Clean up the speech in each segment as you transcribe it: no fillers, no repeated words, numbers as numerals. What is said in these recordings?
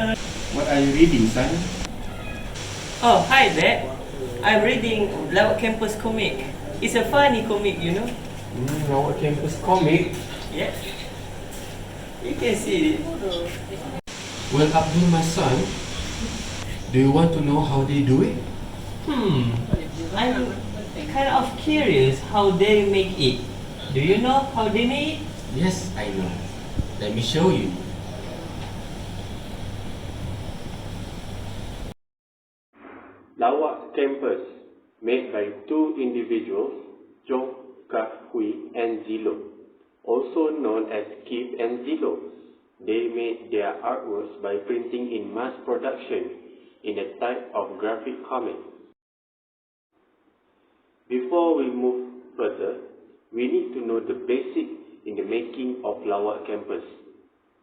What are you reading, son? Oh, hi Dad. I'm reading Lawak Campus comic. It's a funny comic, you know. Our campus comic. Yeah. You can see it. Well, Abdul, my son, do you want to know how they do it? I'm kind of curious how they make it. Do you know how they make it? Yes, I know. Let me show you. Lawak Campus, made by two individuals, Chong Kah-hui and Zilo, also known as Kip and Zilo. They made their artworks by printing in mass production in a type of graphic comic. Before we move further, we need to know the basic in the making of Lawak Campus.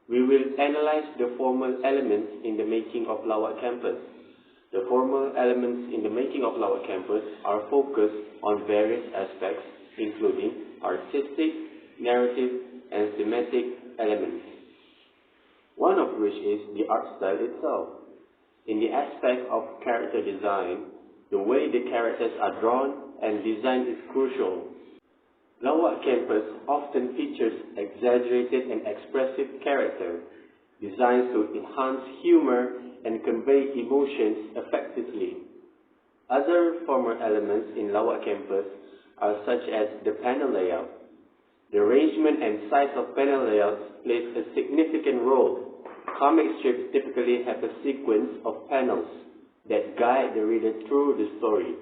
We will analyze the formal elements in the making of Lawak Campus. The formal elements in the making of Lawak Campus are focused on various aspects, including artistic, narrative, and thematic elements. One of which is the art style itself. In the aspect of character design, the way the characters are drawn and designed is crucial. Lawak Campus often features exaggerated and expressive character, designed to enhance humor and convey emotions effectively. Other formal elements in Lawak Campus are such as the panel layout. The arrangement and size of panel layouts plays a significant role. Comic strips typically have a sequence of panels that guide the reader through the story.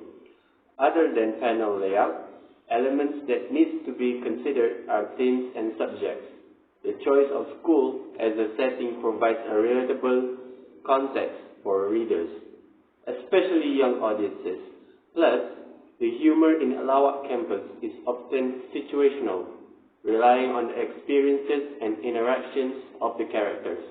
Other than panel layout, elements that need to be considered are themes and subjects. The choice of school as a setting provides a relatable context for readers, especially young audiences. Plus, the humor in Lawak Campus is often situational, relying on the experiences and interactions of the characters.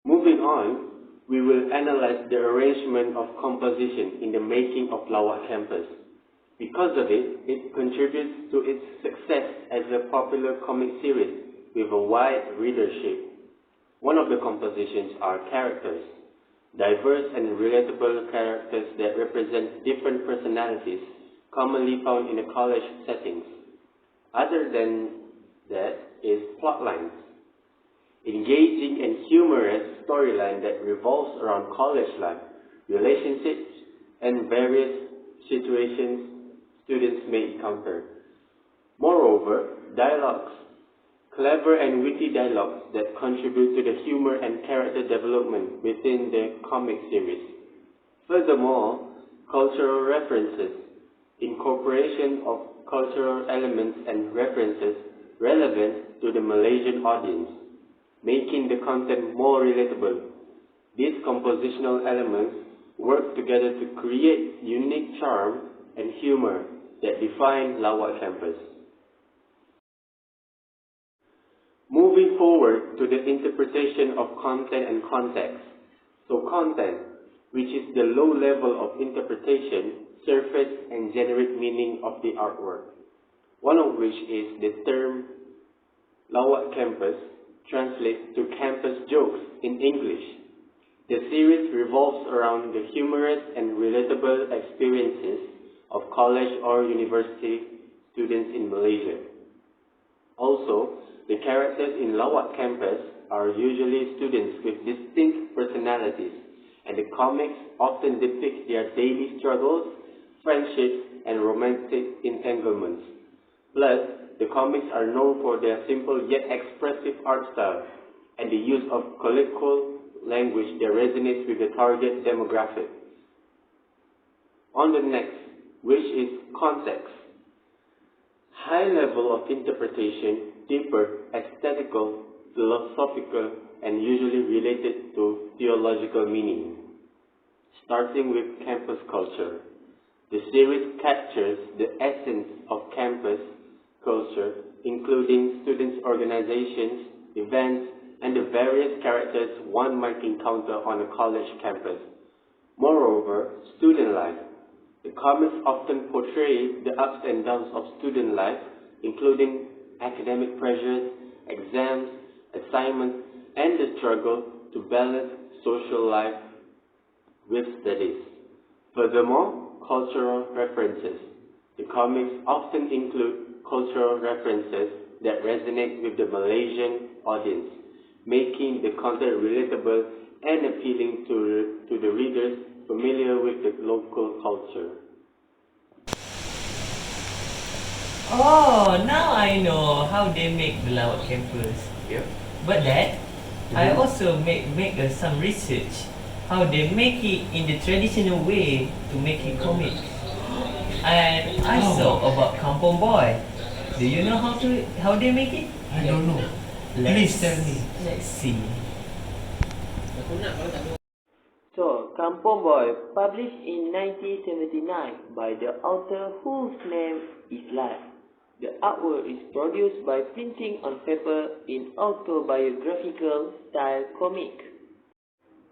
Moving on, we will analyze the arrangement of composition in the making of Lawak Campus. Because of it, it contributes to its success as a popular comic series with a wide readership. One of the compositions are characters, diverse and relatable characters that represent different personalities commonly found in a college settings. Other than that is plotlines, engaging and humorous storyline that revolves around college life, relationships, and various situations students may encounter. Moreover, dialogues, clever and witty dialogues that contribute to the humor and character development within the comic series. Furthermore, cultural references, incorporation of cultural elements and references relevant to the Malaysian audience, making the content more relatable. These compositional elements work together to create unique charm and humor that define Lawak Campus. Moving forward to the interpretation of content and context. So content, which is the low level of interpretation, surface and generic meaning of the artwork. One of which is the term Lawak Campus translates to campus jokes in English. The series revolves around the humorous and relatable experiences of college or university students in Malaysia. Also, the characters in Lawak Campus are usually students with distinct personalities, and the comics often depict their daily struggles, friendships, and romantic entanglements. Plus, the comics are known for their simple yet expressive art style and the use of colloquial language that resonates with the target demographic. On the next, which is context. High level of interpretation, deeper, aesthetical, philosophical, and usually related to theological meaning. Starting with campus culture. The series captures the essence of campus culture, including students' organizations, events, and the various characters one might encounter on a college campus. Moreover, student life. The comics often portray the ups and downs of student life, including academic pressures, exams, assignments, and the struggle to balance social life with studies. Furthermore, cultural references. The comics often include cultural references that resonate with the Malaysian audience, making the content relatable and appealing to the readers familiar with the local culture. Oh, now I know how they make the lawak campus. Yep. But Dad, I also make some research how they make it in the traditional way to make it comic. And I saw about Kampung Boy. Do you know how they make it? I don't know. Please tell me. Let's see. So, Kampung Boy, published in 1979 by the author whose name is Life. The artwork is produced by printing on paper in autobiographical style comic.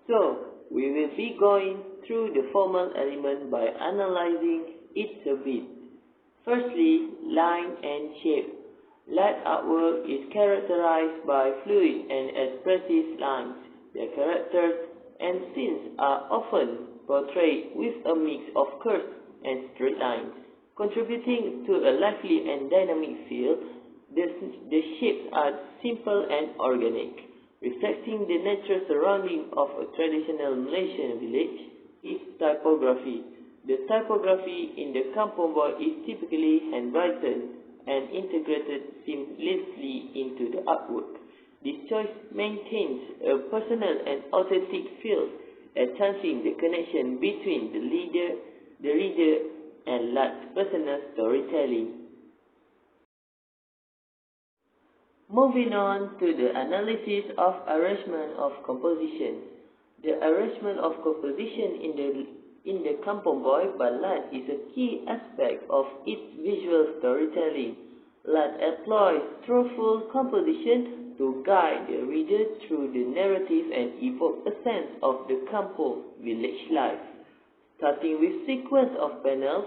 So, we will be going through the formal element by analyzing it a bit. Firstly, line and shape. Light artwork is characterized by fluid and expressive lines. The characters and scenes are often portrayed with a mix of curves and straight lines, contributing to a lively and dynamic feel. The shapes are simple and organic, reflecting the natural surrounding of a traditional Malaysian village. Its typography. The typography in the Kampung Boy is typically handwritten and integrated seamlessly into the artwork. This choice maintains a personal and authentic feel, enhancing the connection between the reader, and large personal storytelling. Moving on to the analysis of arrangement of composition. The arrangement of composition in the Kampung Boy by Lat is a key aspect of its visual storytelling. Lat employs thoughtful composition to guide the reader through the narrative and evoke a sense of the kampung village life. Starting with sequence of panels,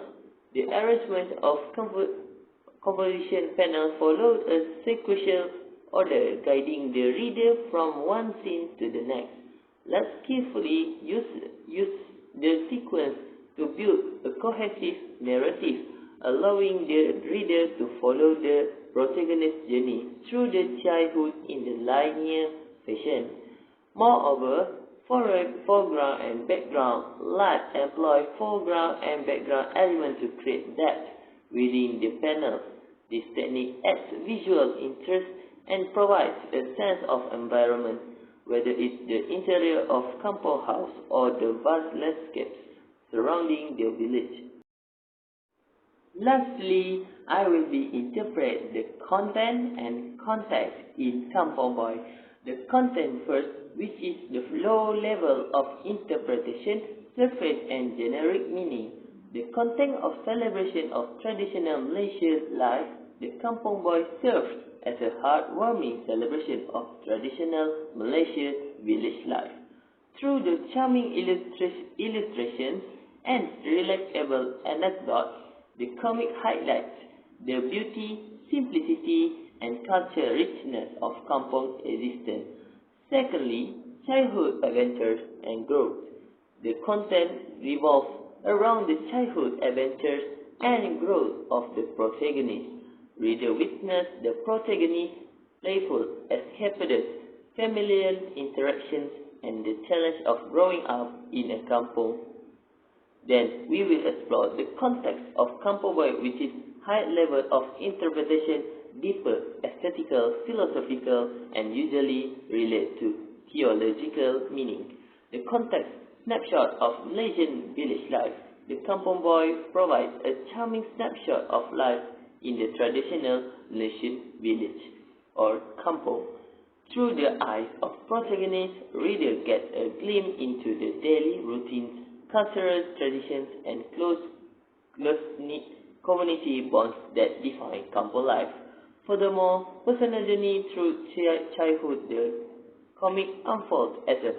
the arrangement of composition panels followed a sequential order, guiding the reader from one scene to the next. Let's carefully use the sequence to build a cohesive narrative, allowing the reader to follow the protagonist's journey through the childhood in the linear fashion. Moreover, foreground and background, Lat employ foreground and background elements to create depth within the panels. This technique adds visual interest and provides a sense of environment, whether it's the interior of kampung house or the vast landscapes surrounding the village. Lastly, I will interpret the content and context in Kampung Boy. The content first, which is the low level of interpretation, surface and generic meaning. The content of celebration of traditional Malaysian life, the Kampung Boy serves as a heartwarming celebration of traditional Malaysian village life. Through the charming illustrations and relatable anecdotes, the comic highlights the beauty, simplicity, and cultural richness of kampung existence. Secondly, childhood adventures and growth. The content revolves around the childhood adventures and growth of the protagonist. Reader witness the protagonist's playful escapism, familial interactions, and the challenge of growing up in a kampung. Then we will explore the context of Kampung Boy, which is high level of interpretation, deeper aesthetical, philosophical, and usually relate to theological meaning. The context snapshot of Malaysian village life. The Kampung Boy provides a charming snapshot of life in the traditional Malaysian village or kampung. Through the eyes of protagonist, reader gets a glimpse into the daily routines, cultural traditions, and close-knit community bonds that define kampung life. Furthermore, personal journey through childhood, the comic unfolds as a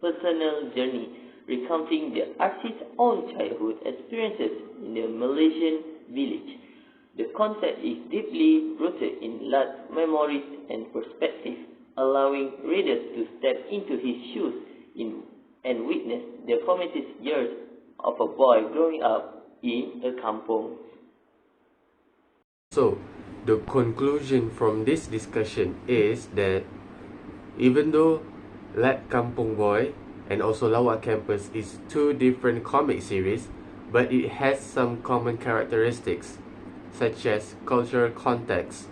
personal journey, recounting the artist's own childhood experiences in the Malaysian village. The concept is deeply rooted in Lat's memories and perspective, allowing readers to step into his shoes and witness the formative years of a boy growing up in a kampong. So, the conclusion from this discussion is that even though Let Kampung Boy and also Lawak Campus is two different comic series, but it has some common characteristics, such as cultural context.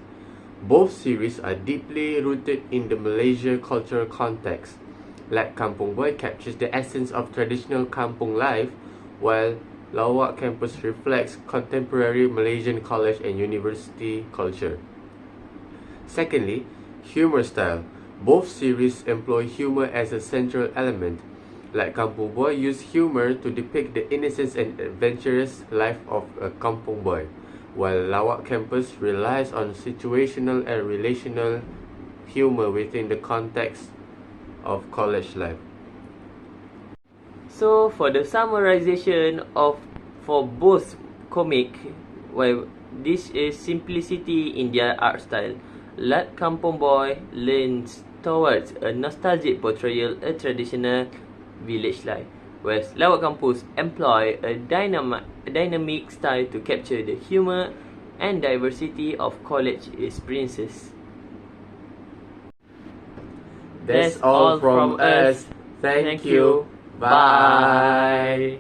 Both series are deeply rooted in the Malaysia cultural context. Let Kampung Boy captures the essence of traditional kampung life, while Lawak Campus reflects contemporary Malaysian college and university culture. Secondly, humor style. Both series employ humor as a central element. Like Kampung Boy use humor to depict the innocence and adventurous life of a kampung boy, while Lawak Campus relies on situational and relational humor within the context of college life. So for the summarization for both comic, well, this is simplicity in their art style. Let Kampung Boy leans towards a nostalgic portrayal of traditional village life, whereas Lawak Campus employ a dynamic style to capture the humor and diversity of college experiences. That's all from us. Thank you. Bye.